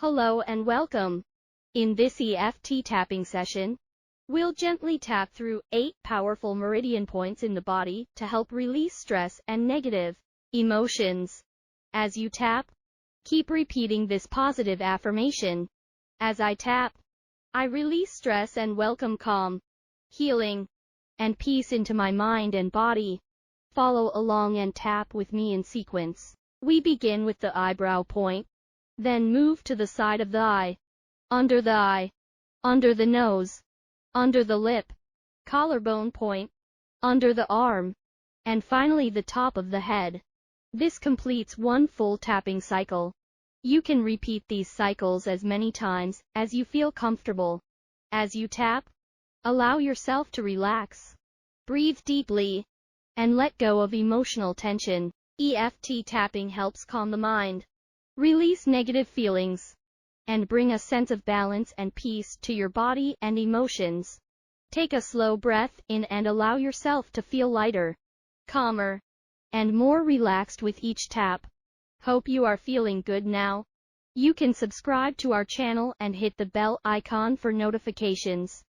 Hello and welcome. In this EFT tapping session, we'll gently tap through 8 powerful meridian points in the body to help release stress and negative emotions. As you tap, keep repeating this positive affirmation. As I tap, I release stress and welcome calm, healing, and peace into my mind and body. Follow along and tap with me in sequence. We begin with the eyebrow point. Then move to the side of the eye, under the nose, under the lip, collarbone point, under the arm, and finally the top of the head. This completes one full tapping cycle. You can repeat these cycles as many times as you feel comfortable. As you tap, allow yourself to relax. Breathe deeply, and let go of emotional tension. EFT tapping helps calm the mind, release negative feelings, and bring a sense of balance and peace to your body and emotions. Take a slow breath in and allow yourself to feel lighter, calmer, and more relaxed with each tap. Hope you are feeling good now. You can subscribe to our channel and hit the bell icon for notifications.